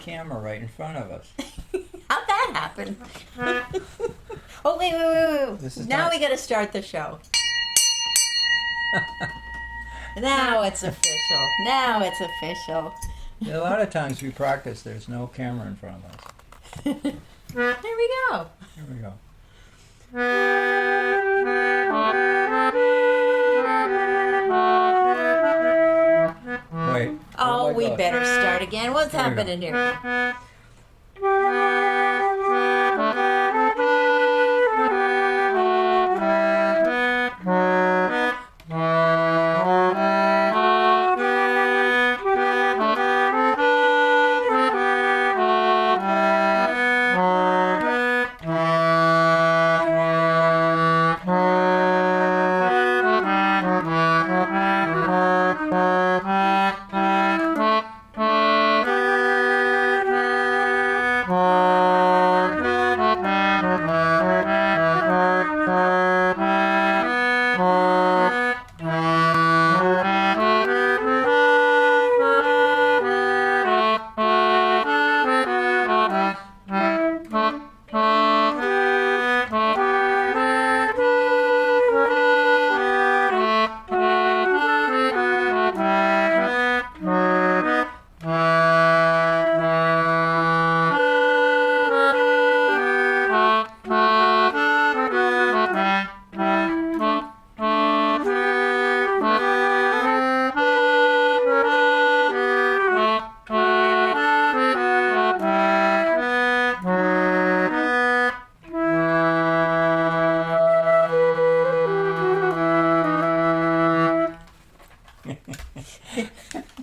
camera right in front of us. How'd that happen? Oh, wait. This is Now not- we gotta start the show. Now it's official. A lot of times we practice, there's no camera in front of us. There we go. Here we go. Wait. Oh, my we God. better start again. What's Here we go. happening here?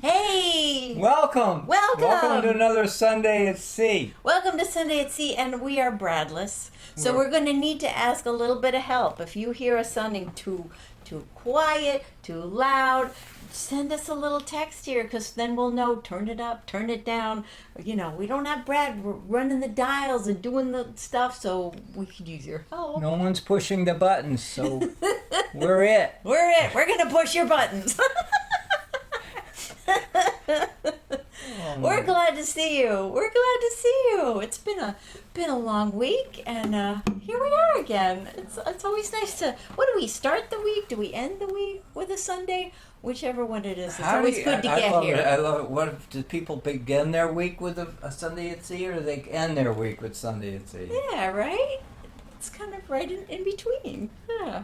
Hey! Welcome! Welcome! Welcome to another Sunday at Sea. Welcome to Sunday at Sea, and we are Bradless. So We're- we're going to need to ask a little bit of help. If you hear us sounding too quiet, too loud, send us a little text here, because then we'll know, turn it up, turn it down. You know, we don't have Brad running the dials and doing the stuff, so we could use your help. No one's pushing the buttons, so we're it. We're it. We're going to push your buttons. We're glad to see you. It's been a long week, and here we are again. It's always nice to. What do we start the week? Do we end the week with a Sunday? Whichever one it is, it's always good to I get love here. It. I love it. What do people begin their week with a Sunday at Sea, or do they end their week with Sunday at Sea? Yeah, right. It's kind of right in between. Yeah.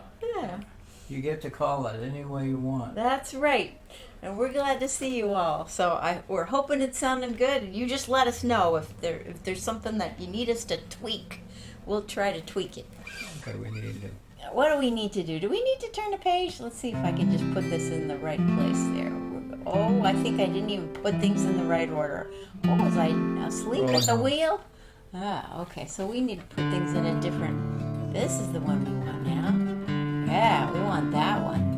You get to call it any way you want. That's right. And we're glad to see you all. So we're hoping it's sounding good. And you just let us know if there's something that you need us to tweak. We'll try to tweak it. Okay, we need to. What do we need to do? Do we need to turn the page? Let's see if I can just put this in the right place there. Oh, I think I didn't even put things in the right order. What was I, asleep at the no. wheel? Ah, okay. So we need to put things in a different... This is the one we want now. Yeah, we want that one.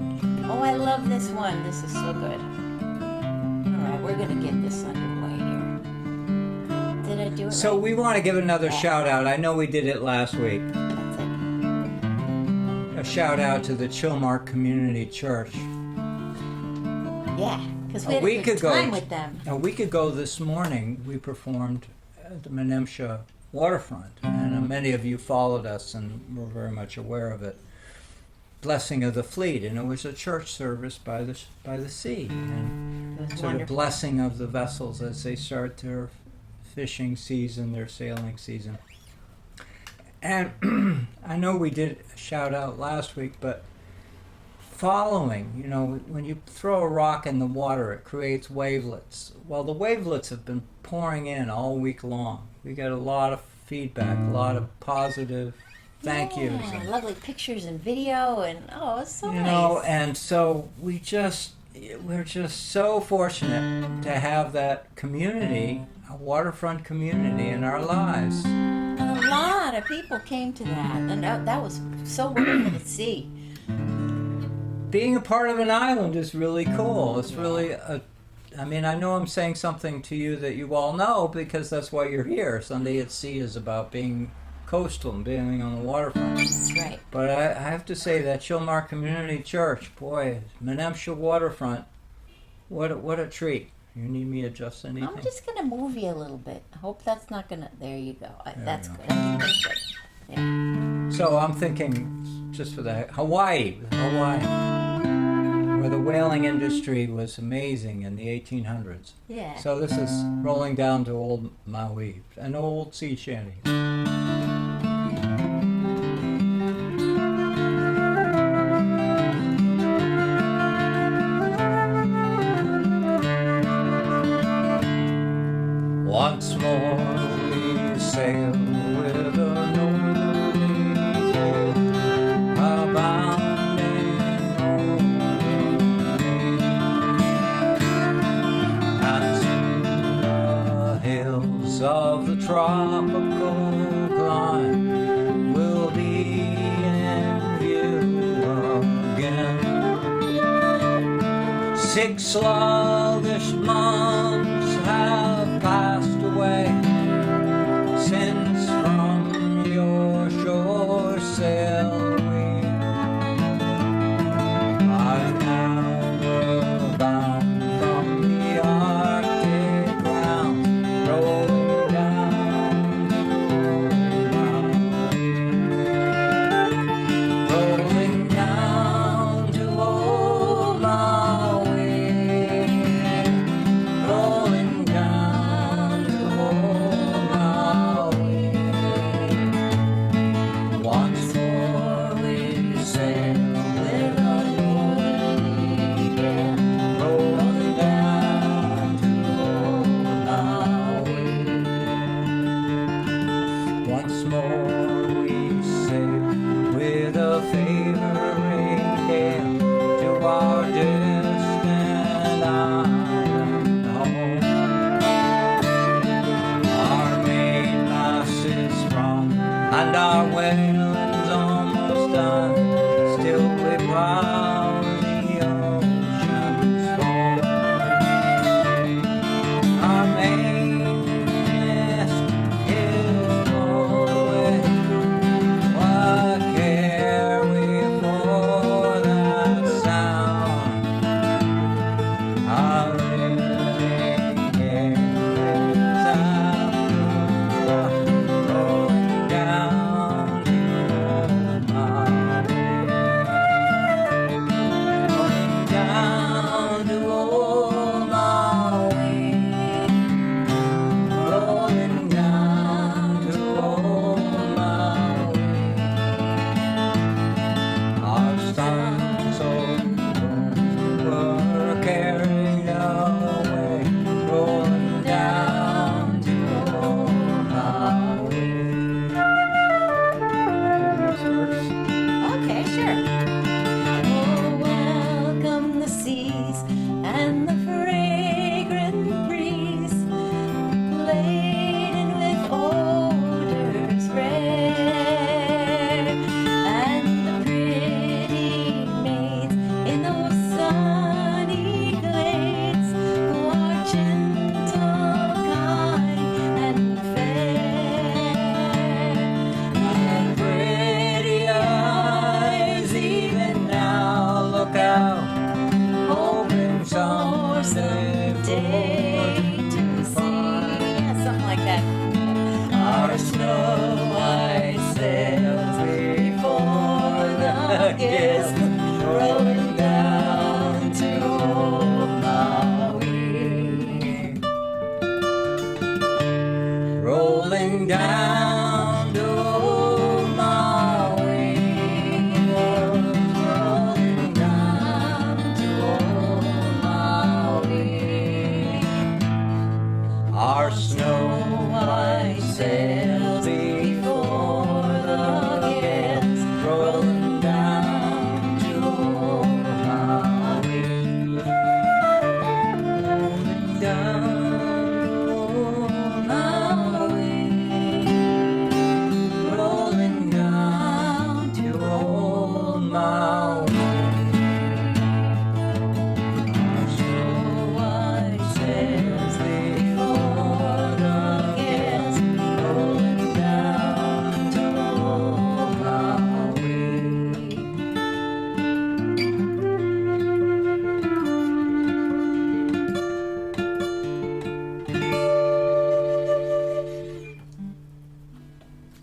Oh, I love this one. This is so good. All right, we're going to get this underway here. Did I do it So right? we want to give another shout out. I know we did it last week. That's it. A shout out to the Chilmark Community Church. Yeah, because we A had a week good ago- time with them. A week ago this morning, we performed at the Menemsha waterfront, and many of you followed us and were very much aware of it. Blessing of the Fleet, and it was a church service by the sea, and It was sort of wonderful. blessing of the vessels as they start their fishing season, their sailing season. And I know we did a shout out last week, but following, you know, when you throw a rock in the water, it creates wavelets. Well, the wavelets have been pouring in all week long. We got a lot of feedback, a lot of positive thank yous. Yeah, and- lovely pictures and video, and it's so you nice. know, and so we're just so fortunate to have that community, a waterfront community in our lives. And a lot of people came to that, and that was so wonderful to see. Being a part of an island is really cool. It's really I mean, I know I'm saying something to you that you all know because that's why you're here. Sunday at Sea is about being coastal and being on the waterfront. That's right. But I have to say that Chilmark Community Church, boy, Menemsha waterfront, what a treat. You need me to adjust anything? I'm just gonna move you a little bit. I hope that's not gonna. There you go. That's we good. I think that's good. Yeah. So I'm thinking, just for the Hawaii, where the whaling industry was amazing in the 1800s. Yeah. So this is rolling down to old Maui, an old sea shanty. Once more we sail with a northerly gale, abounding over the and soon the hills of the tropical clime will be in view again. 6 sluggish months have passed away since from your shore sailed we. I now bound from the Arctic ground, rolling down to old Maui, rolling down to old Maui. Once more we sail with a northerly gale, rolling down to old Maui. Once more we sail with a favoring gale to our distant island home. Our mainmast is sprung and our whaling's almost done. Still we plow the ocean's foam. Our mainmast is blown away. What care we for that sound? Our living is rolling down to old Maui, rolling down to old Maui. Our sons were carried away, rolling down to old Maui. Okay, sure. Oh, welcome the seas and the fragrant breeze, laden with odors rare, and the pretty maids in those sunny glades who are gentle, kind, and fair. And pretty eyes even now look out, hoping someday to see. Yeah, something like that. Our snow white sails before the guest, rolling down to old Maui, rolling down to old Maui, rolling down to old Maui. Our snow white sails before the guest, rolling down to old Maui, rolling down to old Maui, rolling down to old Maui. Our snow white sails before the guest, rolling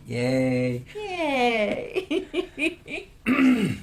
Yay. Yay!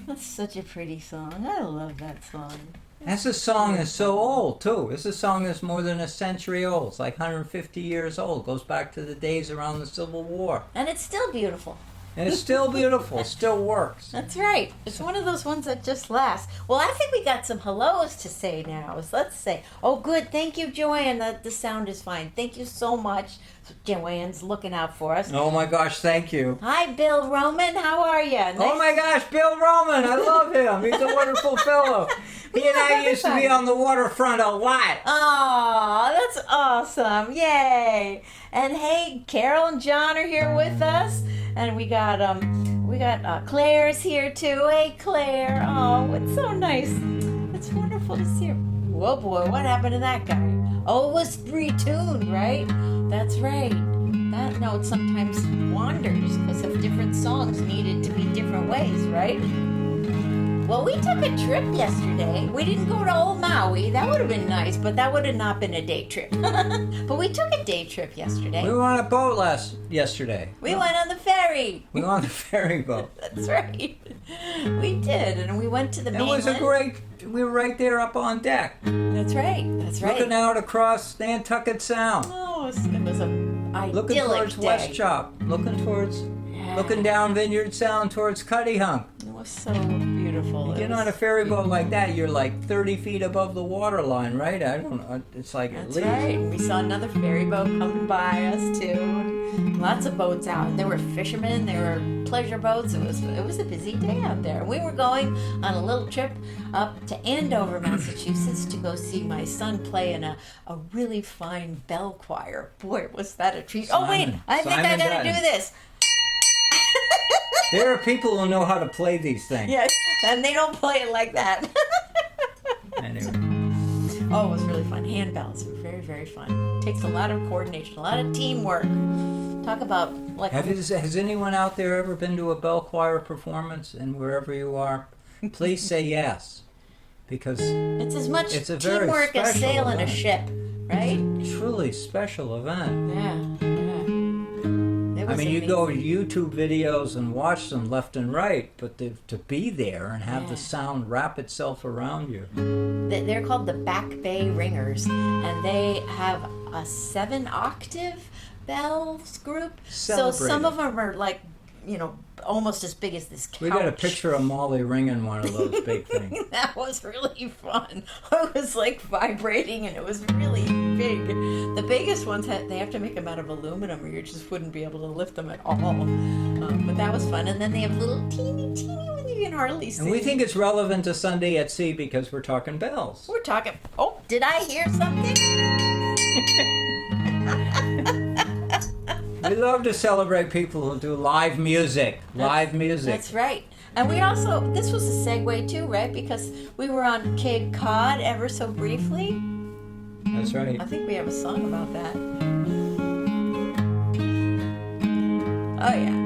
That's such a pretty song. I love that song. That's a song that's so old, too. It's a song that's more than a century old. It's like 150 years old. It goes back to the days around the Civil War. And it's still beautiful. And it's still beautiful. It still works. That's right. It's one of those ones that just lasts. Well, I think we got some hellos to say now. So let's say, oh, good. Thank you, Joanne. The sound is fine. Thank you so much. Joanne's looking out for us. Oh my gosh, thank you. Hi, Bill Roman. How are you? Nice. Oh my gosh, Bill Roman. I love him. He's a wonderful fellow. He and I used to be on the waterfront a lot. Oh, that's awesome. Yay. And hey, Carol and John are here with us. And we got Claire's here too. Hey, Claire. Oh, it's so nice. It's wonderful to see her. Whoa, boy, what happened to that guy? Oh, it was retuned, right? That's right. That note sometimes wanders because of different songs needed to be different ways, right? Well, we took a trip yesterday. We didn't go to Old Maui. That would have been nice, but that would have not been a day trip. But we took a day trip yesterday. We were on a boat yesterday. We went on the ferry. We were on the ferry boat. That's right. We did, and we went to the mainland. It was a great. We were right there up on deck. That's right. That's right. Looking out across Nantucket Sound. Oh, it was an idyllic Looking towards day. West Chop. Looking down Vineyard Sound towards Cuttyhunk. It was so beautiful. You get on a ferry boat like that, you're like 30 feet above the water line, right? I don't know. It's like That's at least. right. And we saw another ferry boat coming by us too. And lots of boats out. There were fishermen. There were pleasure boats. It was a busy day out there. And we were going on a little trip up to Andover, Massachusetts, to go see my son play in a really fine bell choir. Boy, was that a treat! Oh wait, I think I gotta do this. There are people who know how to play these things. Yes, and they don't play it like that. Anyway. Oh, it was really fun. Handbells were very, very fun. Takes a lot of coordination, a lot of teamwork. Talk about like. Has anyone out there ever been to a bell choir performance? And wherever you are, please say yes, because it's as much it's a very teamwork as special sailing a event. ship, right? Truly special event. Yeah. It I was mean, you go to amazing. YouTube videos and watch them left and right, but to be there and have the Yeah. sound wrap itself around you. They're called the Back Bay Ringers, and they have a 7-octave bells group. So some Celebrating. of them are like, almost as big as this couch. We got a picture of Molly ringing one of those big things. That was really fun. It was like vibrating, and it was really big. The biggest ones they have to make them out of aluminum, or you just wouldn't be able to lift them at all. But that was fun. And then they have little teeny ones you can hardly see. And we think it's relevant to Sunday at Sea because we're talking bells. We're talking. Oh, did I hear something? We love to celebrate people who do live music. That's right. And we also, this was a segue too, right? Because we were on Cape Cod ever so briefly. That's right. I think we have a song about that. Oh yeah.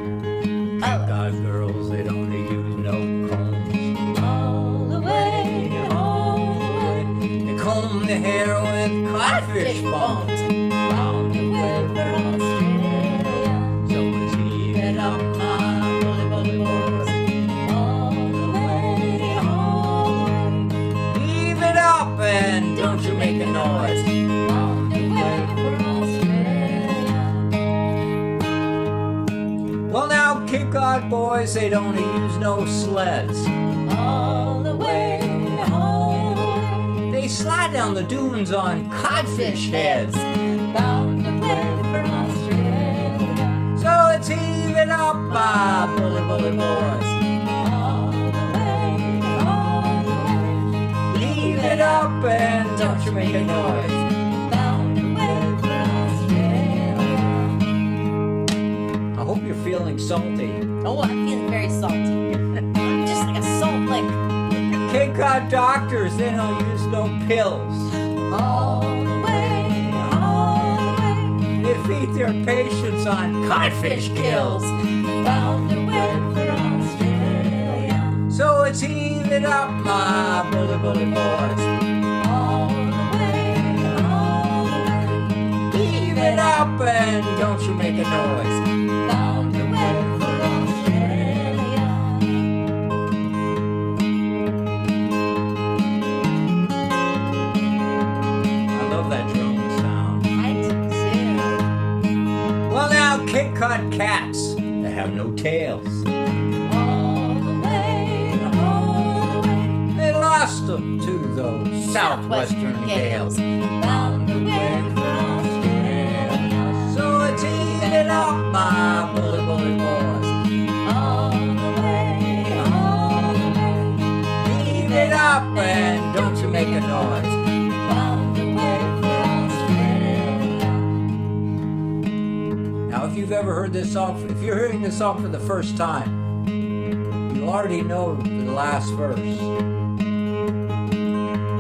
I love God, girls, they don't use no combs. all the way, all the way. They comb their hair with codfish bones. Round the way for Australia. So it's Get even up, my bully, bully boys. All the way, all the way. Leave it up and don't you make a noise. Round the way for Australia. Well, now, Cape Cod boys, they don't use no sleds. All the way, all the way. They slide down the dunes on codfish heads. Bound away for Australia. So it's heave it up, my bully, bully boys. All the way, all the way. Leave it up and don't you make a noise. Bound away for Australia. I hope you're feeling salty. Oh, I'm feeling very salty. I'm just like a salt lick. Cape Cod doctors, they don't use no pills. All the way, all the way. They feed their patients on codfish gills. Bound away for Australia. So it's heave it up, my bully, bully boys. All the way, all the way. Heave it up and don't you make a noise. Bound away Cape Cod cats that have no tails. All the way, all the way. They lost them to those southwestern gales. Bound away from Australia. So it's evening up, my bully boys. All the way. Eat it up and don't you make a noise. Bound away for Australia. Now, if you've ever heard this song, if you're hearing this song for the first time, you already know the last verse.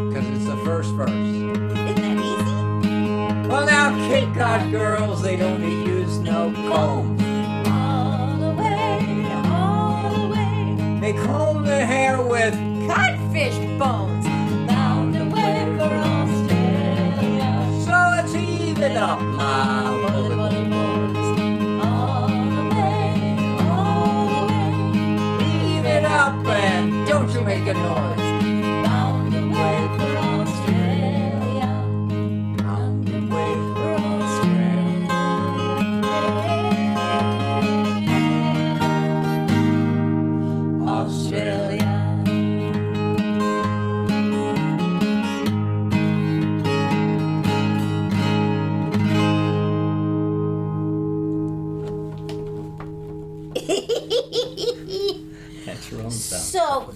Because it's the first verse. Isn't that easy? Well, now, Cape Cod girls, they don't use no combs. All the way. They comb their hair with Codfish bones. Bound away for Australia. so let's heave it up, my bully boys. All the way. Heave it up and don't you make a noise. Bound away for Australia. Bound away for Australia. Australia. That's your own sound. So,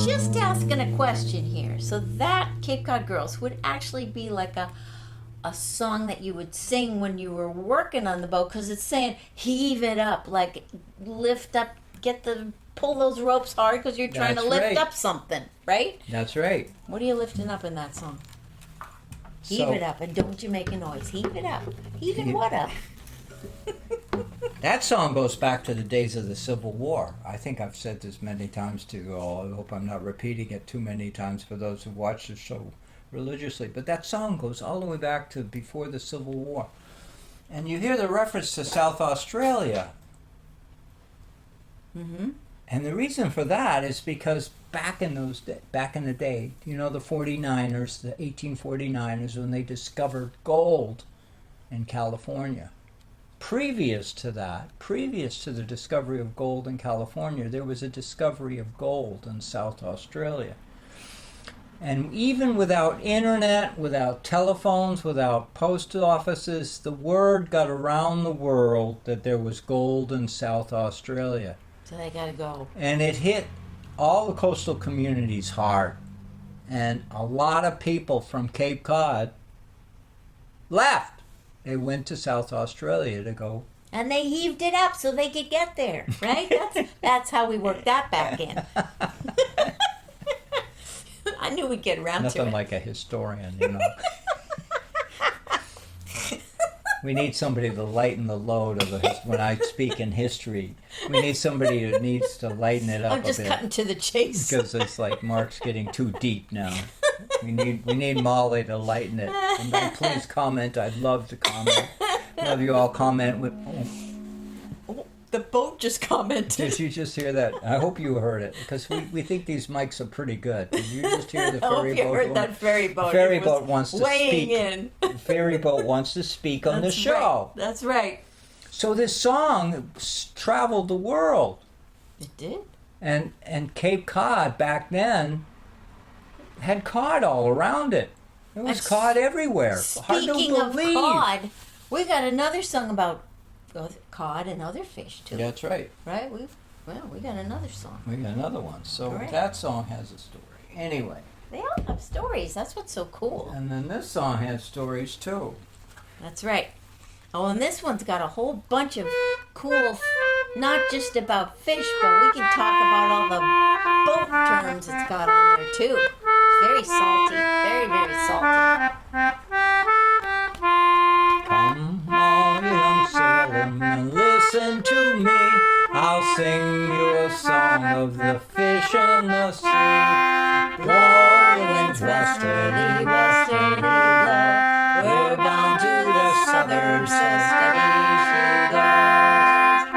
just asking a question here. So that Cape Cod Girls would actually be like a song that you would sing when you were working on the boat, because it's saying heave it up, like lift up, pull those ropes hard because you're trying That's to lift right. up something, right? That's right. What are you lifting up in that song? Heave So- it up and don't you make a noise. Heave it up. Heaving what up? That song goes back to the days of the Civil War. I think I've said this many times to you all. I hope I'm not repeating it too many times for those who watch the show religiously. But that song goes all the way back to before the Civil War. And you hear the reference to South Australia. Mm-hmm. And the reason for that is because back in the day, you know, the 49ers, the 1849ers, when they discovered gold in California. Previous to the discovery of gold in California, there was a discovery of gold in South Australia. And even without internet, without telephones, without post offices, the word got around the world that there was gold in South Australia. So they gotta go. And it hit all the coastal communities hard. And a lot of people from Cape Cod left. They went to South Australia to go. And they heaved it up so they could get there, right? That's how we worked that back in. I knew we'd get around to Nothing it. like a historian, you know. We need somebody to lighten the load of when I speak in history. We need somebody who needs to lighten it up I'm just a bit. cutting to the chase. Because it's like Mark's getting too deep now. We need Molly to lighten it. And then please comment. I'd love to comment. Love you all comment with. Oh, the boat just commented. Did you just hear that? I hope you heard it because we think these mics are pretty good. Did you just hear the I hope ferry you boat? heard that ferry boat. Ferry It was boat wants to weighing speak. in. The ferry boat wants to speak on the That's show. Right. That's right. So this song traveled the world, It did. and Cape Cod back then had cod all around it. There was And cod everywhere. Hard to Speaking of believe. cod, we got another song about cod and other fish too. That's right. Right? We got another song. We got another one. So Right. that song has a story. Anyway, They all have stories. That's what's so cool. and then this song has stories too. That's right. Oh, and this one's got a whole bunch of cool, not just about fish, but we can talk about all the boat terms it's got on there too. It's very salty. Very, very salty. Come, all young sailor, and listen to me. I'll sing you a song of the fish in the sea. Blowing winds westerly, westerly blow. We're bound to the southern, so steady she goes.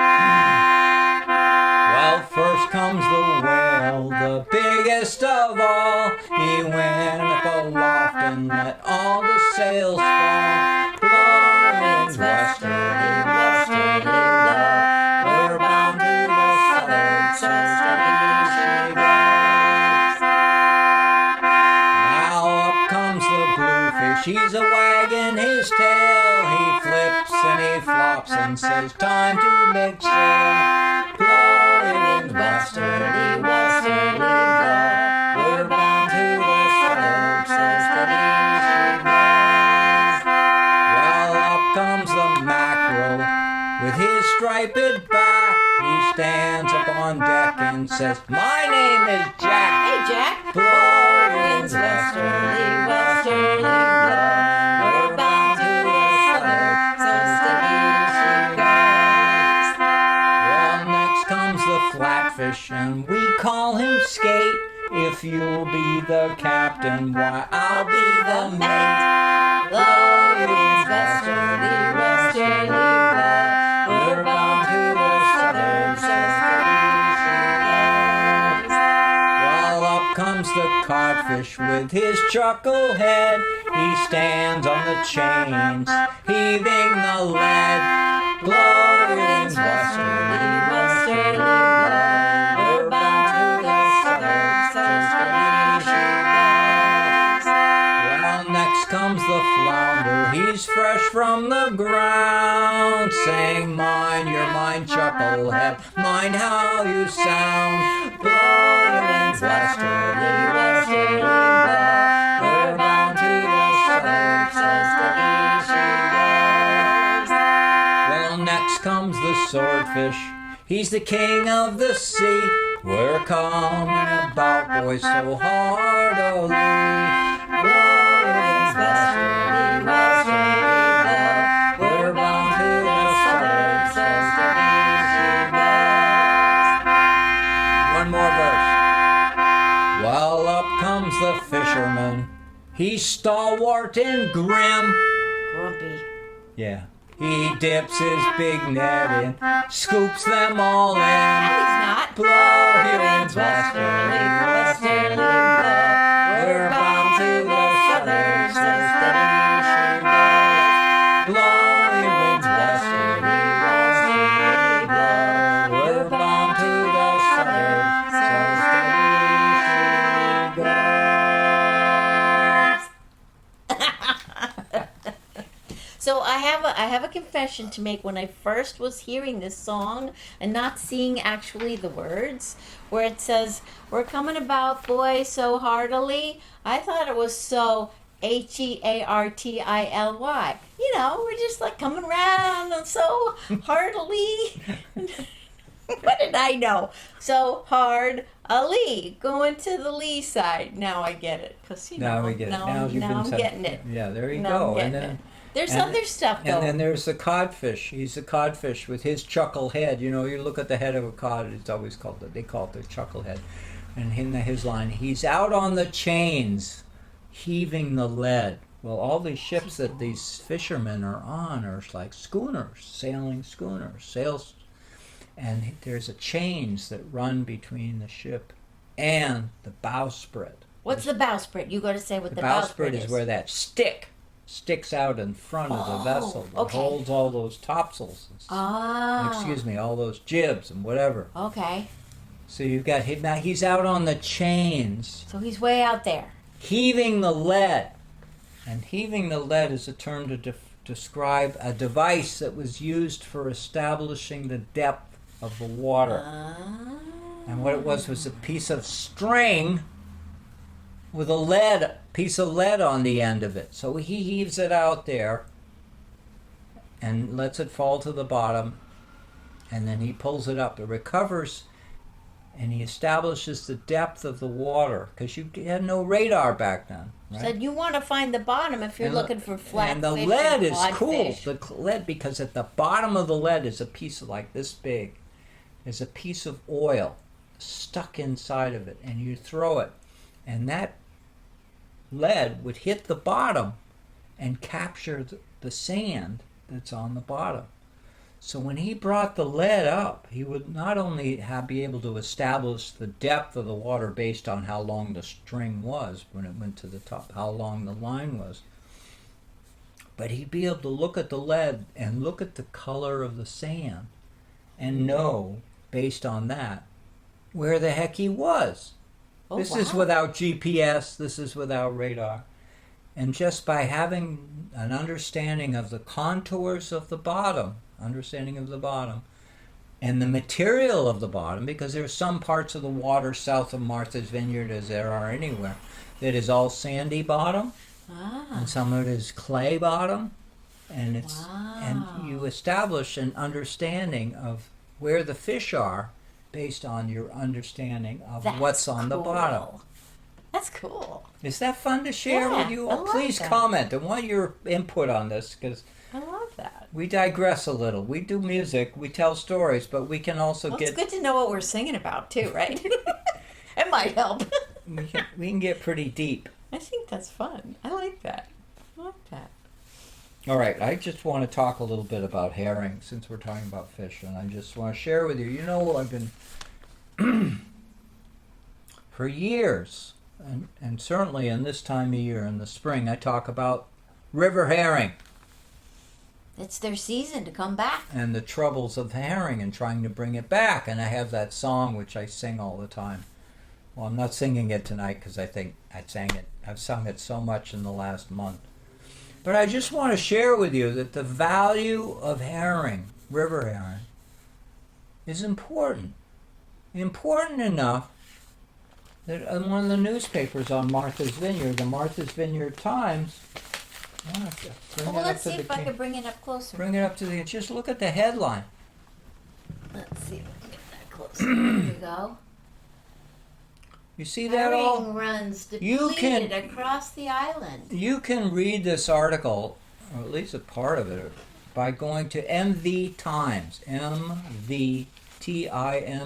Well, first comes the whale, the biggest of all. He went up aloft and let all the sails fall. Blowing winds westerly, westerly his tail, he flips and he flops and says, time to make sail. Blowing winds westerly, westerly blow. We're bound to the suburbs, says steady she goes. Well, up comes the mackerel with his striped back. He stands up on deck and says, my name is Jack. Hey, Jack. Blowing winds westerly, westerly blow. We're bound to the suburbs, so steady she goes. Well, next comes the flatfish, and we call him Skate. If you'll be the captain, why, I'll be the mate. Blowing winds westerly, westerly blow. We're bound to the suburbs, so steady she goes. Well, up comes the codfish with his chucklehead. He stands on the chains, heaving the lead. Blowing winds westerly, westerly blow. We're bound to the suburbs, so steady she goes. Well, next comes the flounder. He's fresh from the ground, saying, mind your mind, chucklehead, mind how you sound. Blowing winds westerly, westerly blow. We're bound to the suburbs, so steady she goes. Well, next comes the swordfish. He's the king of the sea. We're coming about, boys, so heartily. Blowing winds westerly, westerly blow. We're bound to the suburbs, so steady she goes. One more verse. Well, up comes the fisherman. He's stalwart and grim. Grumpy. Yeah. He dips his big net in, scoops them all in. No, he's not. Blowing winds westerly, westerly blow. We're bound to the suburbs, so steady she goes. Blowing winds westerly, westerly blow. We're bound to the suburbs, so steady she goes. So I have a confession to make. When I first was hearing this song and not seeing actually the words, where it says, we're coming about, boy, so heartily, I thought it was so Heartily. You know, we're just like coming around and so heartily. What did I know? So hard Ali, going to the lee side. Now I get it. Cause, you know, Now we get it. now Now I'm getting it. Yeah, there you Now I'm go. getting And then it. There's and- other stuff though. And then there's the codfish. He's a codfish with his chuckle head. You know, you look at the head of a cod, it's always called, they call it the chuckle head. And in his line, he's out on the chains, heaving the lead. Well, all these ships that these fishermen are on are like schooners, sailing schooners, sails. And there's a chains that run between the ship and the bowsprit. What's the bowsprit? You got to say what The the bowsprit is where that stick sticks out in front of the Oh, vessel that okay. holds all those topsails. Excuse me, all those jibs and whatever. Okay. So you've got him now. He's out on the chains, So he's way out there. heaving the lead, and heaving the lead is a term to describe a device that was used for establishing the depth of the water. And what it was a piece of string with a piece of lead on the end of it. So he heaves it out there and lets it fall to the bottom, and then he pulls it up. It recovers, and he establishes the depth of the water, because you had no radar back then, right? Said you want to find the bottom if you're And looking for flat and the fish lead is codfish. cool. The lead, because at the bottom of the lead is a piece of like this big. There's a piece of oil stuck inside of it, and you throw it, and that lead would hit the bottom and capture the sand that's on the bottom. So when he brought the lead up, he would not only be able to establish the depth of the water based on how long the string was when it went to the top, how long the line was, but he'd be able to look at the lead and look at the color of the sand and know, based on that, where the heck he was. Oh, This wow. is without GPS. This is without radar. And just by having an understanding of the contours of the bottom, and the material of the bottom, because there's some parts of the water south of Martha's Vineyard, as there are anywhere, that is all sandy bottom, and some of it is clay bottom, and and you establish an understanding of where the fish are based on your understanding of what's on the bottom. That's cool. Is that fun to share with you I all? love Please that. comment. I want your input on this, because I love that. we digress a little. We do music, we tell stories, but we can also Well, get it's good to know what we're singing about too, right? It might help. we can get pretty deep. I think that's fun. I like that. I like that. All right, I just want to talk a little bit about herring since we're talking about fish, and I just want to share with you. You know, I've been for years, and certainly in this time of year in the spring, I talk about river herring It's their season to come back. and the troubles of herring and trying to bring it back. And I have that song which I sing all the time. Well, I'm not singing it tonight because I think I've sung it so much in the last month. But I just want to share with you that the value of herring, river herring, is important. Important enough that one of the newspapers on Martha's Vineyard, the Martha's Vineyard Times, I want to bring Well, it up let's to see the if I can bring it up closer. bring it up to the. Just look at the headline. Let's see if we can get that closer. There we go. You see that all? Herring runs You can- depleted across the island. You can read this article, or at least a part of it, by going to MV Times,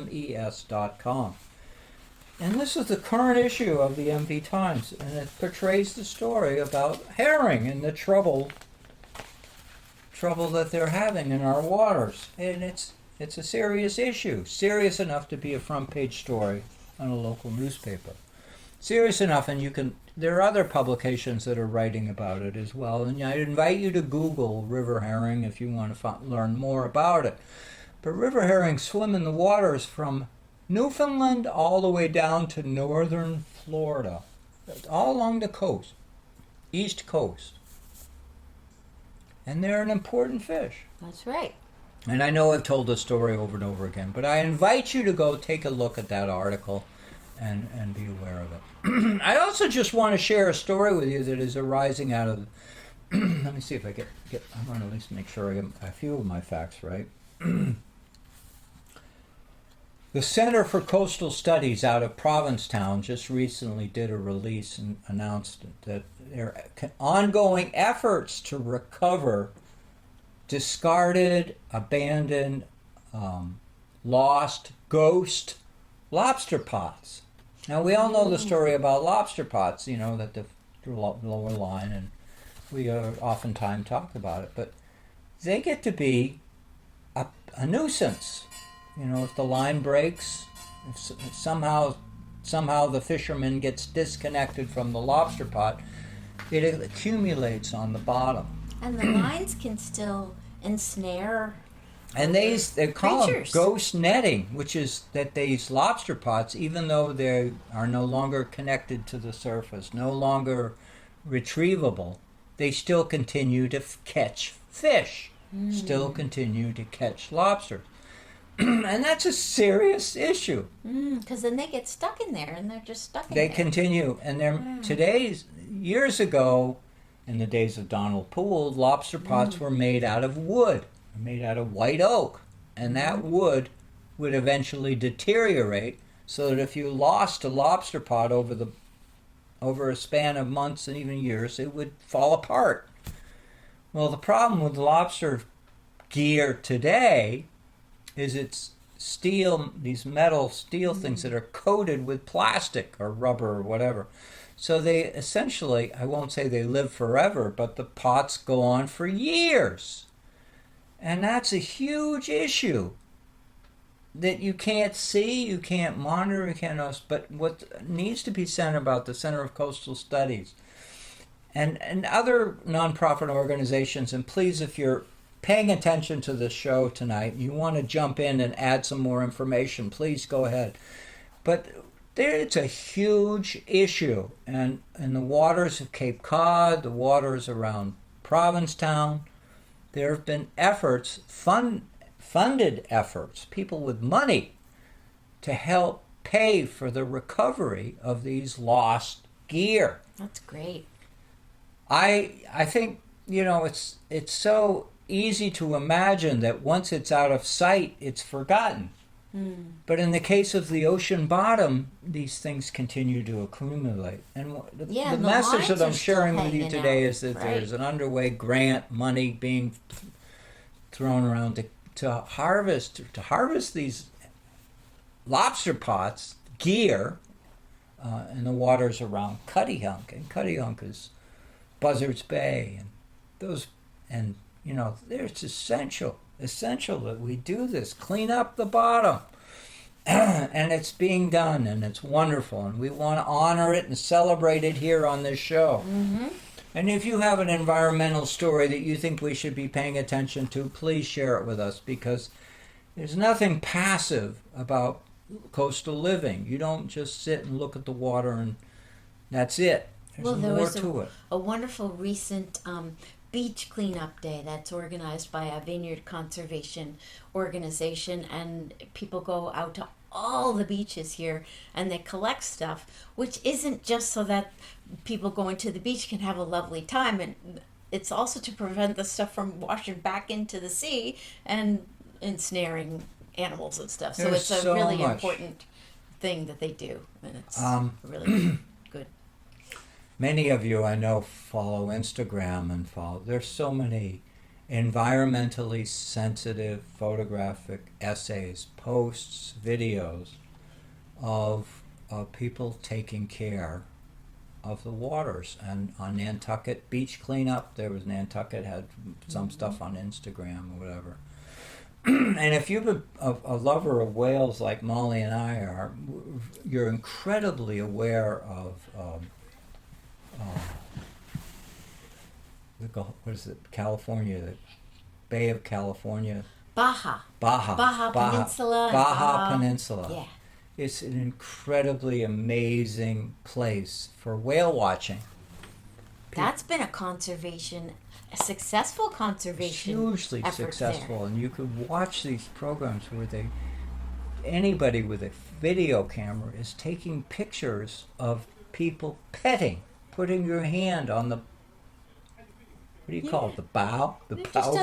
MVTIMES.com. And this is the current issue of the MV Times, and it portrays the story about herring and the trouble that they're having in our waters. And it's a serious issue, serious enough to be a front page story on a local newspaper. Serious enough, and there are other publications that are writing about it as well. And I invite you to Google river herring if you want to learn more about it. But river herring swim in the waters from Newfoundland all the way down to northern Florida, all along the coast, east coast. And they're an important fish. That's right. And I know I've told this story over and over again, but I invite you to go take a look at that article and be aware of it. I also just want to share a story with you that is arising out of. Let me see if I get. I want to at least make sure I get a few of my facts right. The Center for Coastal Studies out of Provincetown just recently did a release and announced that their ongoing efforts to recover discarded, abandoned, lost, ghost lobster pots. Now, we all know the story about lobster pots, you know, that the lower line, and we oftentimes talk about it, but they get to be a nuisance. You know, if the line breaks, if somehow the fisherman gets disconnected from the lobster pot, it accumulates on the bottom. And the lines can still ensnare. And they call them creatures. ghost netting, which is that these lobster pots, even though they are no longer connected to the surface, no longer retrievable, they still continue to catch fish, still continue to catch lobsters. And that's a serious issue. Because then they get stuck in there, and they're just stuck in They there. continue, and years ago, in the days of Donald Poole, lobster pots were made out of wood, made out of white oak, and that wood would eventually deteriorate, so that if you lost a lobster pot over a span of months and even years, it would fall apart. Well, the problem with lobster gear today is it's steel, these metal steel things that are coated with plastic or rubber or whatever. So they essentially, I won't say they live forever, but the pots go on for years. And that's a huge issue that you can't see, you can't monitor, you can't know. But what needs to be said about the Center of Coastal Studies and other nonprofit organizations, and please, if you're paying attention to this show tonight, you want to jump in and add some more information, please go ahead. But It's a huge issue, and in the waters of Cape Cod, the waters around Provincetown, there have been efforts, funded efforts, people with money to help pay for the recovery of these lost gear. That's great. I think, it's so easy to imagine that once it's out of sight, it's forgotten. But in the case of the ocean bottom, these things continue to accumulate. And the the message lines that I'm are sharing still with you hanging today out, is that right? there's an underway grant money being thrown around to harvest these lobster pots, gear, in the waters around Cuttyhunk. And Cuttyhunk is Buzzards Bay, and it's essential that we do this, clean up the bottom. And it's being done, and it's wonderful, and we want to honor it and celebrate it here on this show. And if you have an environmental story that you think we should be paying attention to, please share it with us, because there's nothing passive about coastal living. You don't just sit and look at the water and that's it. There's There more was to it. a wonderful recent beach cleanup day that's organized by a vineyard conservation organization, and people go out to all the beaches here and they collect stuff, which isn't just so that people going to the beach can have a lovely time, and it's also to prevent the stuff from washing back into the sea and ensnaring animals and stuff. So There's it's a so really much. important thing that they do, and it's really good. Many of you I know follow Instagram and there's so many environmentally sensitive photographic essays, posts, videos of people taking care of the waters. And on Nantucket beach cleanup, Nantucket had some stuff on Instagram or whatever. And if you're a lover of whales like Molly and I are, you're incredibly aware of what is it? California, the Bay of California. Baja Baja Peninsula. Baja Peninsula. Yeah. It's an incredibly amazing place for whale watching. That's been a successful conservation Hugely effort successful, and you could watch these programs where anybody with a video camera is taking pictures of people petting, putting your hand on the, what do you call it, the bow? The Just bow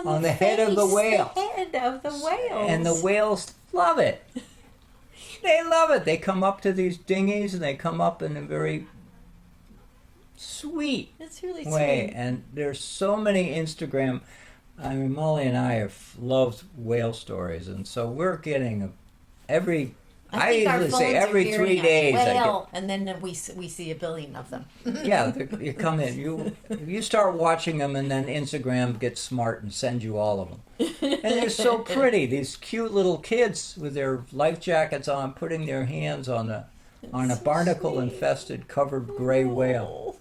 on the head of the face, whale. The head of the whales. And the whales love it. They love it. They come up to these dinghies and they come up in a very sweet That's really way. sweet. And there's so many Instagram. Molly and I have loved whale stories, and so we're getting I think our usually say phones are every hearing 3 us. days. Whale, and then we see a billion of them. Yeah, you come in. You start watching them, and then Instagram gets smart and sends you all of them. And they're so pretty. These cute little kids with their life jackets on, putting their hands on a so barnacle-infested covered gray whale.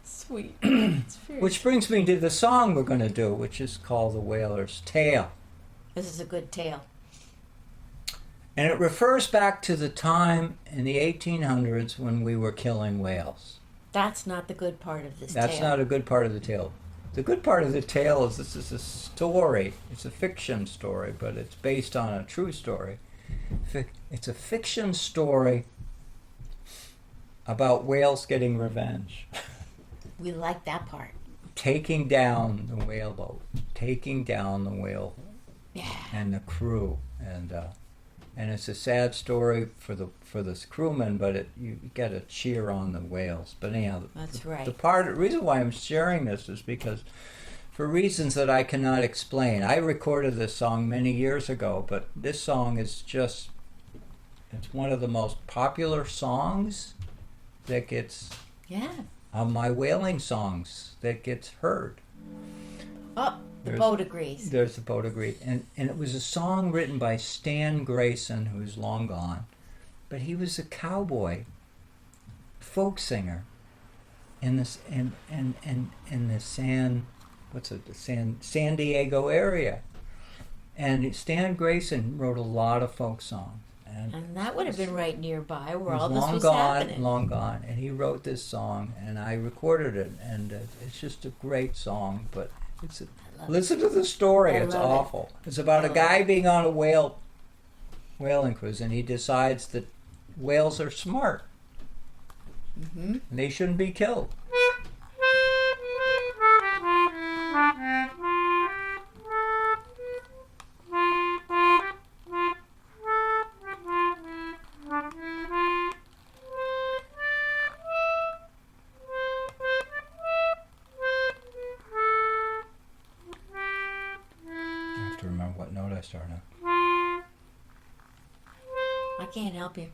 Sweet. It's very Which brings me to the song we're going to do, which is called "The Whaler's Tale." This is a good tale. And it refers back to the time in the 1800s when we were killing whales. That's not the good part of this tale. That's not a good part of the tale. The good part of the tale is this is a story. It's a fiction story, but it's based on a true story. It's a fiction story about whales getting revenge. We like that part. Taking down the whaleboat. Taking down the whale Yeah. and the crew. And it's a sad story for the crewmen, but you get to cheer on the whales. But anyhow, That's right. The reason why I'm sharing this is because, for reasons that I cannot explain, I recorded this song many years ago, but this song is it's one of the most popular songs that gets, on my whaling songs, that gets heard. Oh, the boat agrees. There's the boat agreed. And it was a song written by Stan Grayson, who's long gone. But he was a cowboy folk singer in the San Diego area. And Stan Grayson wrote a lot of folk songs. And that would have been right nearby where He all this long was gone, happening. long gone, and he wrote this song, and I recorded it, and it's just a great song. But it's love listen to the story; I it's love it. awful. It's about I a love guy being on a whaling cruise, and he decides that whales are smart Mm-hmm. and they shouldn't be killed. I have to remember what note I start on. I can't help you.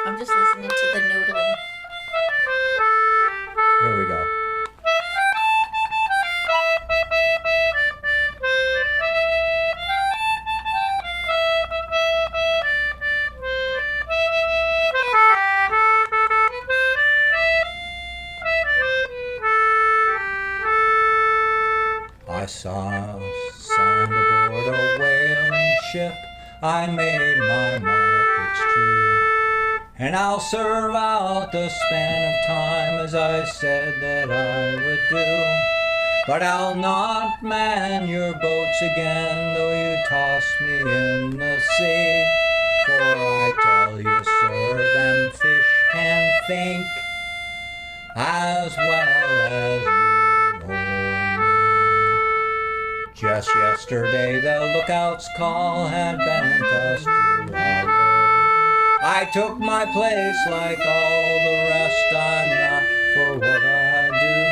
I'm just listening to the noodling. Here we go. I saw signed aboard a whaling ship. I made my mark, it's true. And I'll serve out the span of time as I said that I would do. But I'll not man your boats again, though you toss me in the sea. For I tell you, sir, them fish can think as well as you or me. Just yesterday the lookout's call had bent us to our road. I took my place like all the rest, I'm not for what I do.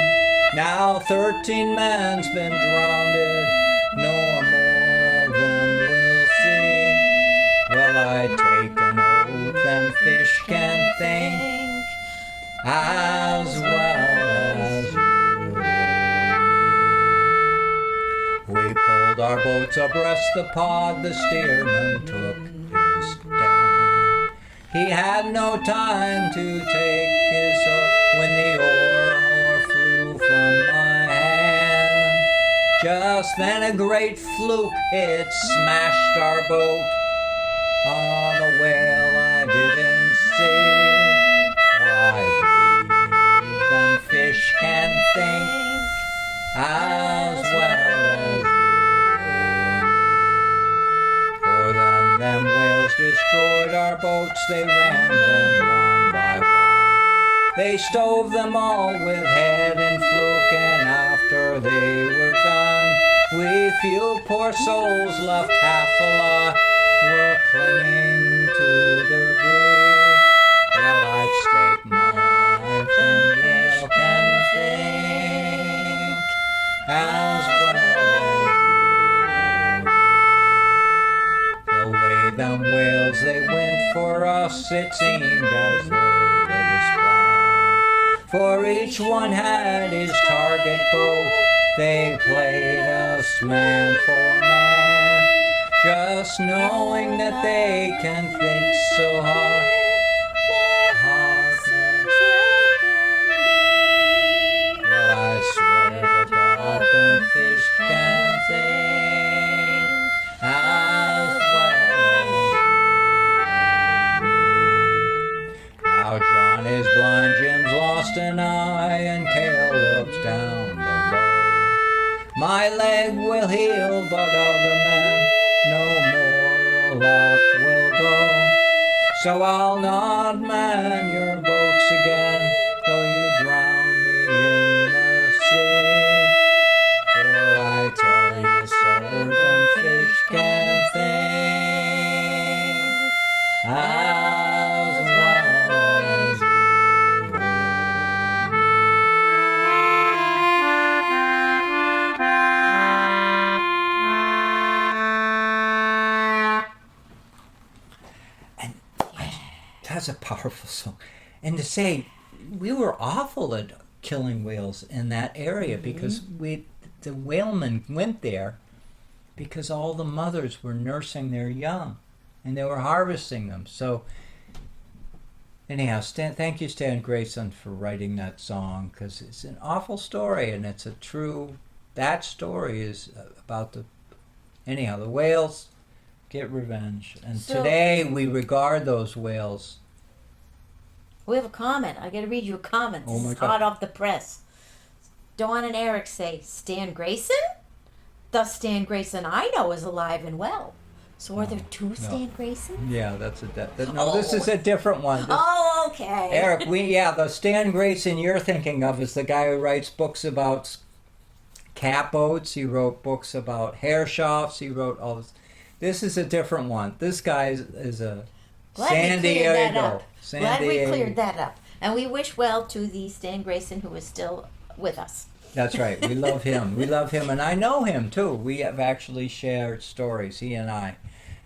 Now 13 men's been drowned, no more of them we'll see. Well, I take an oath, them fish can think as well as you or me. We pulled our boats abreast the pod, the steerman took his stand. He had no time to take his hook when the oar flew from my hand. Just then a great fluke, it smashed our boat. Ah, the whale I didn't see. I believe them fish can think as well as you or me. For them whales destroyed our boats, they rammed them one by one. They stove them all with head and fluke, and after they were done, we few poor souls left half alive were clinging to the brig. Well, I'd stake my life and whale can think as well as you or me. The way them whales they went for us, it seemed as though it was planned. For each one had his target boat, they played us man for man. Just knowing that they can think so hard. Well, I swear to God, the fish can think as well as you or me. Now John is blind, Jim's lost an eye, and Caleb's down below. My leg will heal, but other men no more aloft will go. So I'll not man your boats again, though you drown me in the sea. For I tell you, sir, them fish can think as well as you or me. And that's a powerful song. And to say we were awful at killing whales in that area because the whalemen went there because all the mothers were nursing their young and they were harvesting them. So anyhow, thank you, Stan Grayson, for writing that song because it's an awful story and it's a true. That story is about the whales get revenge. And So- today we regard those whales. We have a comment. I got to read you a comment. Oh This my is God. hot off the press. Dawn and Eric say, Stan Grayson? The Stan Grayson I know is alive and well. So are there two Stan Graysons? Yeah, that's no, this is a different one. This- Oh, okay. Eric, the Stan Grayson you're thinking of is the guy who writes books about catboats. He wrote books about hair shafts. He wrote all this. This is a different one. This guy is a Glad San we cleared that Diego. up. San Glad we Diego. cleared that up. And we wish well to the Stan Grayson who is still with us. That's right. We love him. We love him, and I know him too. We have actually shared stories, he and I.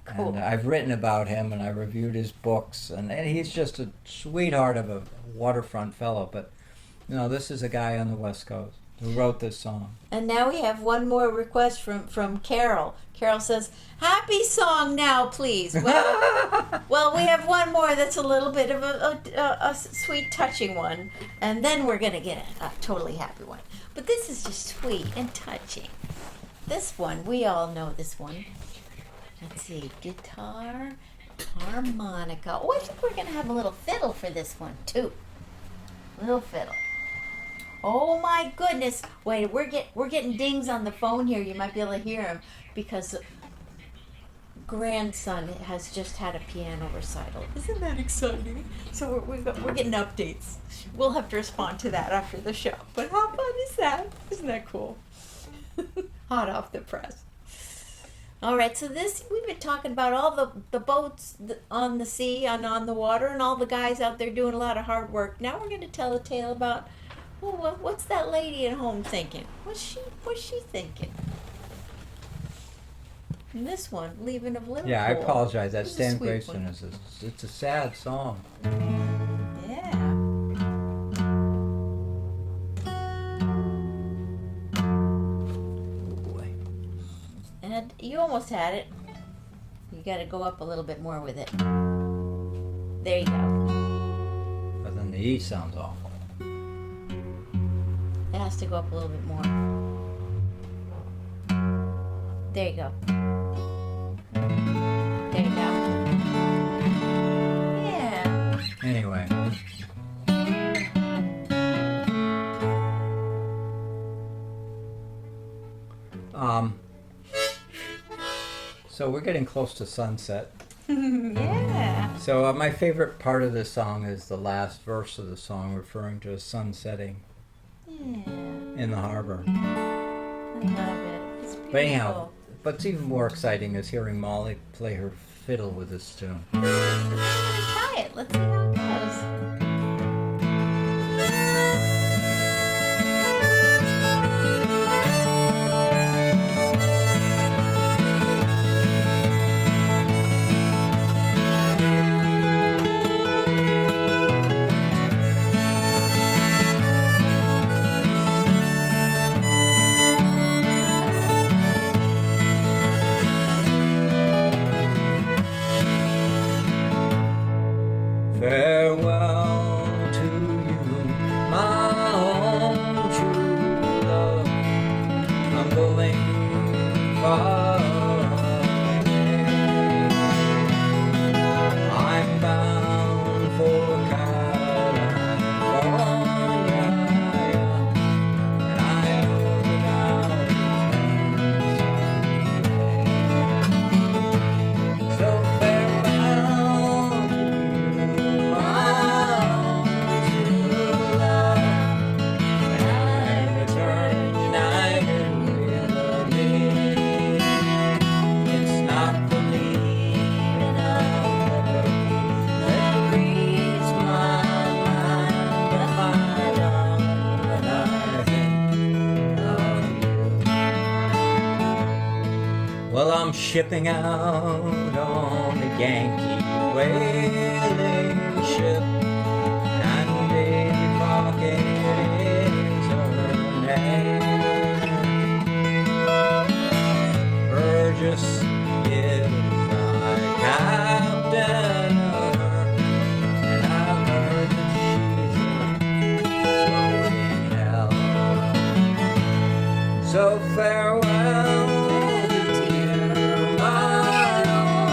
Cool. And I've written about him, and I reviewed his books, and he's just a sweetheart of a waterfront fellow. But this is a guy on the West Coast who wrote this song. And now we have one more request from Carol. Carol says, "Happy song now, please." Well, we have one more that's a little bit of a sweet, touching one, and then we're gonna get a totally happy one. But this is just sweet and touching. This one, we all know this one. Let's see, guitar, harmonica. Oh, I think we're gonna have a little fiddle for this one too. Little fiddle. Oh my goodness! Wait, we're getting dings on the phone here. You might be able to hear them because grandson has just had a piano recital. Isn't that exciting? So we're getting updates. We'll have to respond to that after the show. But how fun is that? Isn't that cool? Hot off the press. All right, so we've been talking about all the boats on the sea and on the water and all the guys out there doing a lot of hard work. Now we're going to tell a tale about, well, what's that lady at home thinking? What's she thinking? And this one, Leaving of Liverpool. Yeah, I apologize. That This is a Stan sweet Grayson one. it's a sad song. Yeah. Oh boy. And you almost had it. You got to go up a little bit more with it. There you go. But then the E sounds awful. It has to go up a little bit more. There you go. There you go. Yeah. Anyway. So we're getting close to sunset. Yeah. So my favorite part of this song is the last verse of the song referring to a sun setting Yeah. in the harbor. I love it. It's beautiful. But anyhow, what's even more exciting is hearing Molly play her fiddle with this tune. Let's try it. Let's see how it goes. Farewell to you, my own true love. I'm going far away. I'm bound for California, and I know that I'll return someday. So farewell to you, my own true love. When I return united with thee, it's not the leaving of her that grieves my mind, but my love when I think of you. Well, I'm shipping out on the Yankee whaling ship, and Davy Crockett is her name. Burgess is my captain of her, and I've heard that she's a floating hell. So farewell to you, my own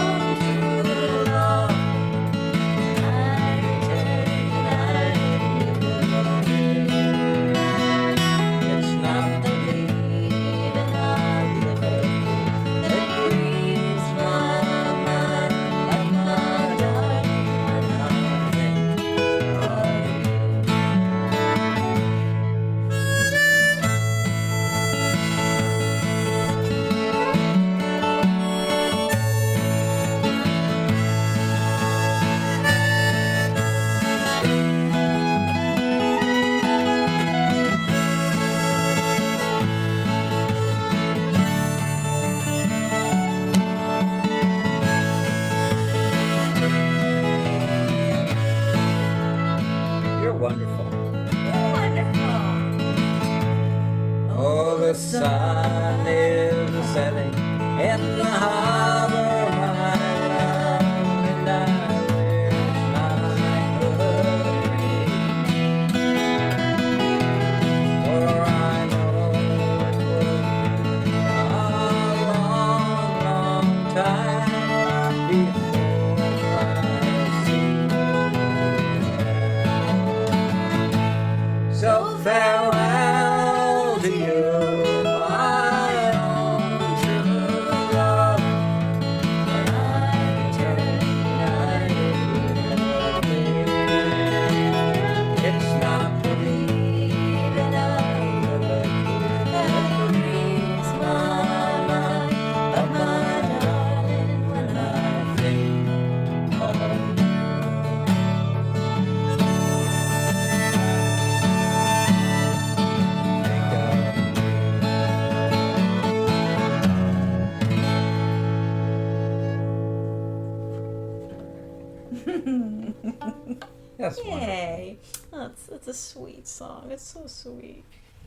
That's wonderful. Yay. Oh, it's a sweet song. It's so sweet.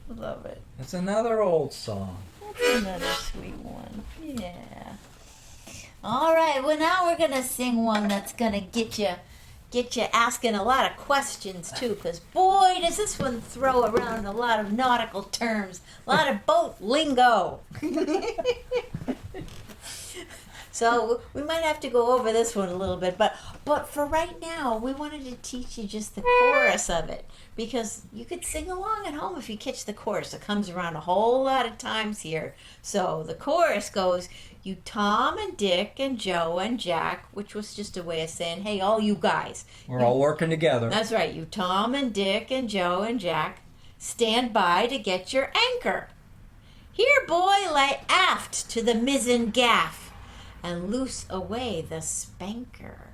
I love it. It's another old song. That's another sweet one. Yeah. All right. Well, now we're gonna sing one that's gonna get you asking a lot of questions too. Because boy, does this one throw around a lot of nautical terms, a lot of boat lingo. So we might have to go over this one a little bit, but for right now, we wanted to teach you just the chorus of it, because you could sing along at home if you catch the chorus. It comes around a whole lot of times here. So the chorus goes, you Tom and Dick and Joe and Jack, which was just a way of saying, hey, all you guys. We're all working together. That's right. You Tom and Dick and Joe and Jack, stand by to get your anchor. Here, boy, lay aft to the mizzen gaff and loose away the spanker.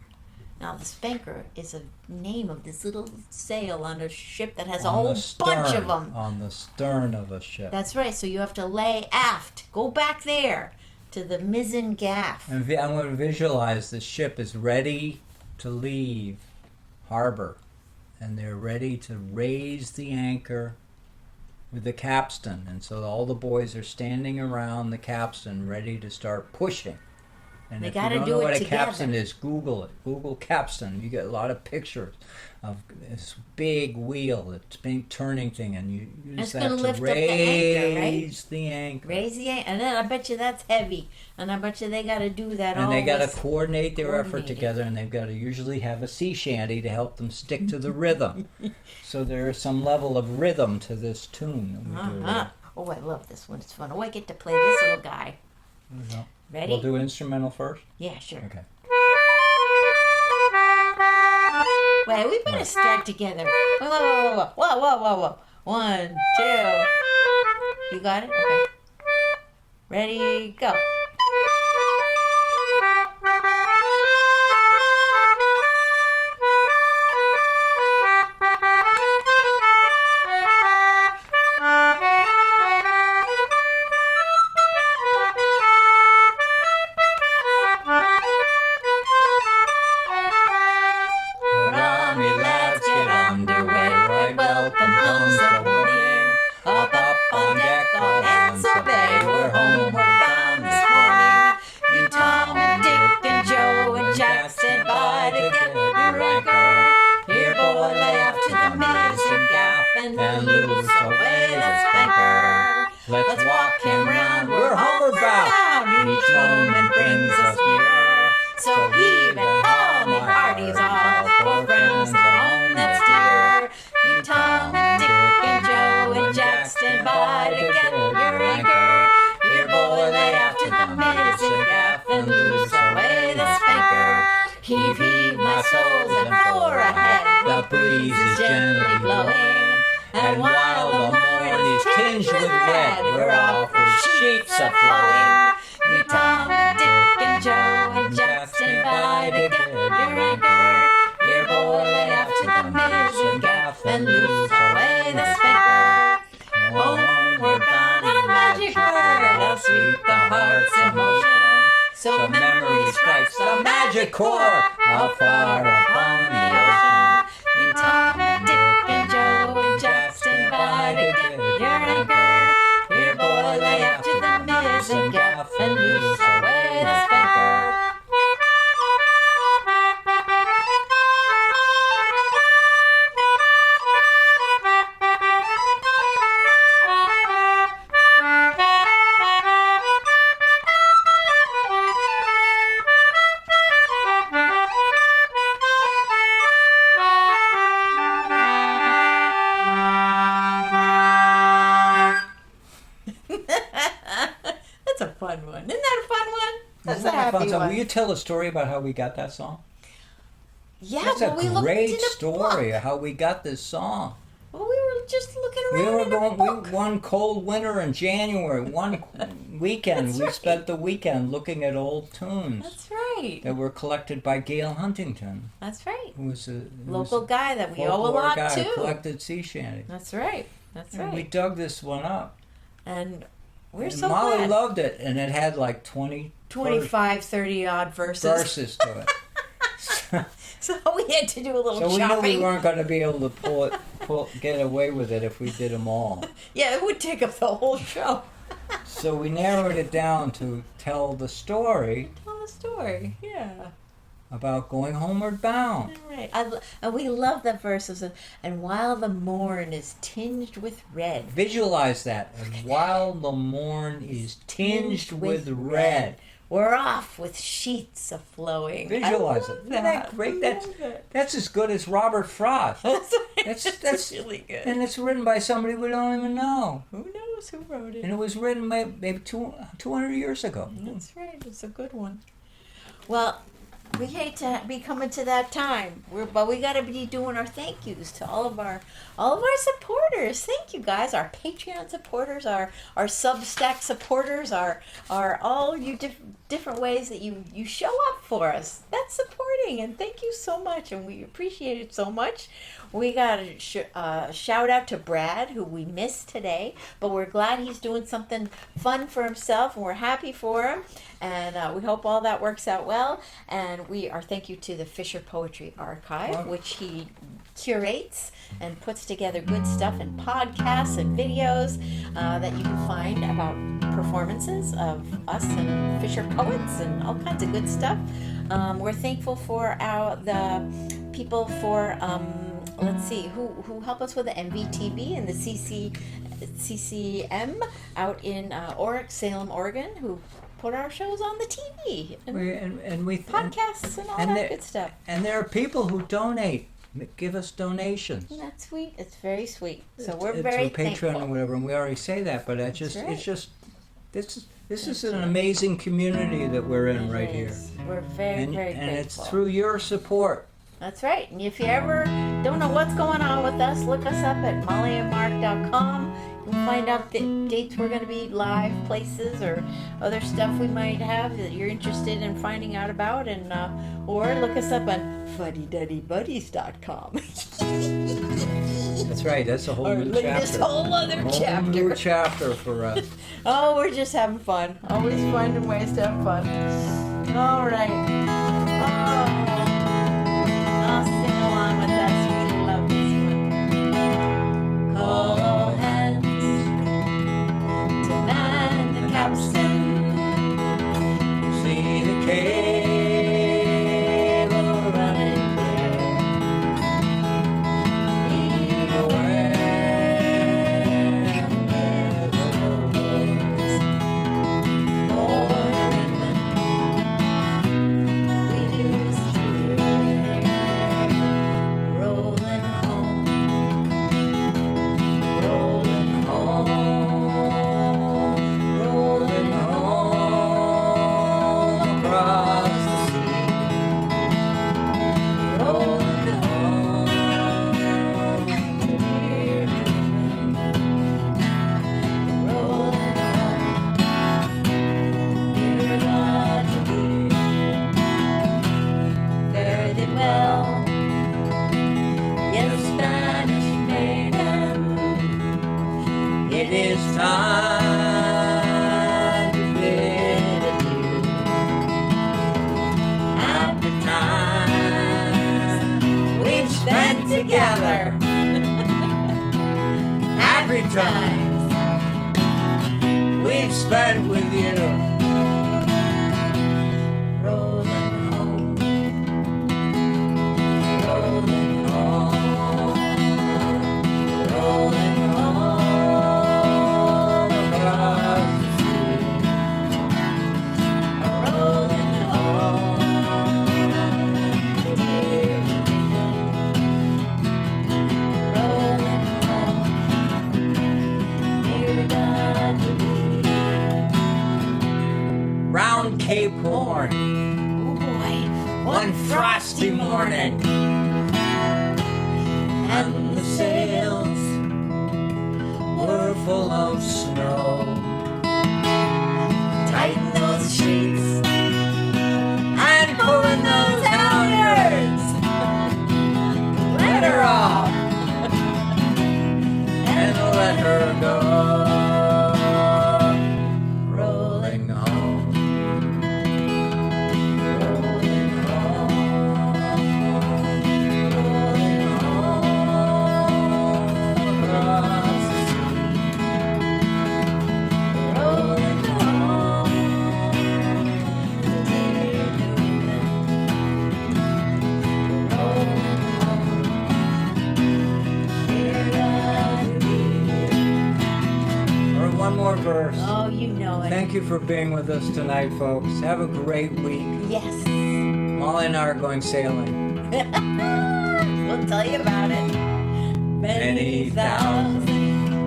Now, the spanker is a name of this little sail on a ship that has a whole bunch of them. On the stern of a ship. That's right. So you have to lay aft. Go back there to the mizzen gaff. And I'm going to visualize the ship is ready to leave harbor. And they're ready to raise the anchor with the capstan. And so all the boys are standing around the capstan ready to start pushing. And They if you gotta don't do know it what a together. capstan is, Google it. Google capstan. You get a lot of pictures of this big wheel that's big turning thing, and you use It's that gonna to lift up the anchor, right? raise the anchor. Raise the anchor. And then I bet you that's heavy. And I bet you they got to do that And all they got to with- coordinate their effort coordinated. together, and they've got to usually have a sea shanty to help them stick to the rhythm. So there is some level of rhythm to this tune that we do. Uh-huh. Oh, I love this one. It's fun. Oh, I get to play this little guy. Here. Ready? We'll do instrumental first. Yeah, sure. Okay. Wait, we better start together. Whoa, whoa, whoa, whoa, whoa, whoa, whoa. 1, 2. You got it? Okay. Ready, go. Around me, lads, get underway. Right, welcome home, so morning. Up on deck, all hands obey. We're homeward bound this morning. You Tom, Dick, and Joe, and Jack stand by to get your anchor. Here, boy, lay off to the mizzen gaff and loose away the spanker. Let's walk him round. We're homeward homeward bound. Each moment brings us nearer. So heave and haul, make parties all for friends at home that's dear. You Tom, Dick, and Joe, and Jack stand by to get your anchor. Here, boy, lay off to the mizzen gaff and loose away the spanker. Heave, heave, my souls, and roar ahead. The breeze is gently blowing. And while the morn is tinged with red, we're off with sheets a flowing. You Tom, Dick, and Joe, and Jack stand by to get your anchor. Here, boy, lay off to the mizzen gaff and loose away the spanker. Homeward bound, a magic word, how sweet the heart's emotion. So memory strikes the magic chord, afar upon the ocean. You Tom, Dick, and Joe, and Jack stand by to get your anchor. Here, boy, lay off to the mizzen gaff and loose away the spanker. That's a fun one. Isn't that a fun one? That's Isn't a that a fun happy song? one. Will you tell a story about how we got that song? Yeah, That's well, we a looked great in a story book. of how we got this song. Well, we were just looking We around were in a going. book. One cold winter in January. One weekend. That's We right. spent the weekend looking at old tunes That's right. that were collected by Gail Huntington, That's right. who was a Local guy that we owe a folklore lot guy who to. collected sea shanties. That's right. That's And we right. dug this one up. And we're And so Molly glad. loved it, and it had like 20 25, 30 odd verses. verses to it. So we had to do a little So we knew chopping. we weren't going to be able to get away with it if we did them all. Yeah, it would take up the whole show. So we narrowed it down to tell the story Tell a story. Yeah. about going homeward bound. All right. And we love the verses. And while the morn is tinged with red. Visualize that. And while the morn is tinged with red. We're off with sheets a flowing. Visualize I it. love Isn't that great? I love that. That's as good as Robert Frost. That's really good. And it's written by somebody we don't even know. Who knows who wrote it? And it was written maybe 200 years ago. That's right. It's a good one. Well, we hate to be coming to that time, but we got to be doing our thank yous to all of our supporters. Thank you guys, our Patreon supporters, our Substack supporters, our all you different ways that you show up for us. That's supporting, and thank you so much, and we appreciate it so much. We got a shout out to Brad, who we missed today, but we're glad he's doing something fun for himself, and we're happy for him. And we hope all that works out well. And our thank you to the Fisher Poetry Archive, which he curates and puts together good stuff and podcasts and videos that you can find about performances of us and Fisher poets and all kinds of good stuff. We're thankful for the people for let's see who help us with the MVTV and the CCM out in Salem, Oregon, who put our shows on the TV and we podcasts and all that good stuff. And there are people who donate, give us donations. And that's sweet. It's very sweet. So we're Through very Patreon thankful. or whatever, and we already say that, but That's right. it's just this is an amazing community that we're in right It here. is. We're very, And very grateful. it's through your support. That's right. And if you ever don't know what's going on with us, look us up at mollyandmark.com. You can find out the dates we're going to be live, places, or other stuff we might have that you're interested in finding out about. And or look us up on fuddyduddy-buddies.com. That's right. That's a whole Or new look at chapter. this whole other Whole chapter. new chapter for us. Oh, we're just having fun. Always finding ways to have fun. All right. Oh, I'll sing along with us. We love this one. Call all hands to man the capstan. See the cable running clear. Lead away the boys. We do rolling home, rolling home, rolling home across the sea, rolling home to near rolling home, near God to be. Fare thee well, yes, Spanish maiden. It is time to bid adieu. Happy times we've spent together. Happy times we've spent with you. Rolling home, rolling home, rolling home across the sea, rolling home, dear, rolling home, near God to be. Round Cape Horn. Oh boy. One frosty morning, and the sails were full of snow. Tighten those sheets and pulling those halyards. Let her off and let her go. Rolling home. Rolling home, course. Oh, you know it. Thank you for being with us tonight, folks. Have a great week. Yes. Molly and I are going sailing. We'll tell you about it. Many thousand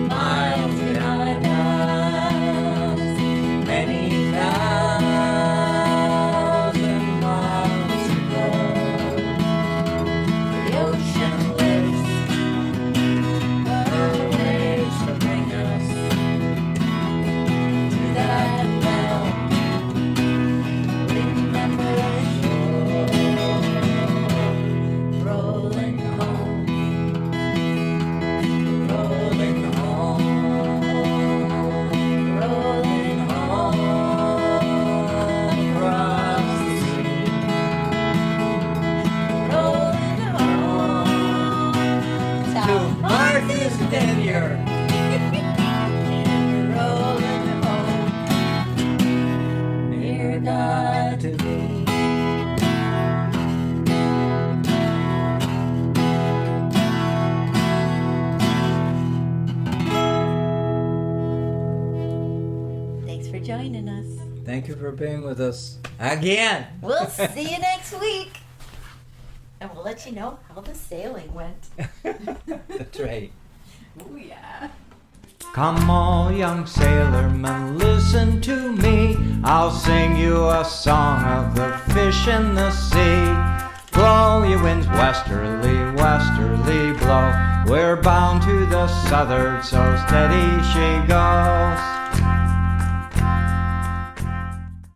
miles behind us. Many thousand miles to go. The ocean lifts her waves to bring us to that well. Remember shore, rolling home, rolling home, rolling home across the sea, rolling home to Martha's Vineyard. Rolling home, near God to be. Thanks for joining us. Thank you for being with us again. We'll see you next week. And we'll let you know how the sailing went. That's right. Oh, yeah. Come all young sailormen, listen to me. I'll sing you a song of the fish in the sea. Blow, ye winds, westerly, westerly blow. We're bound to the southward, so steady she goes.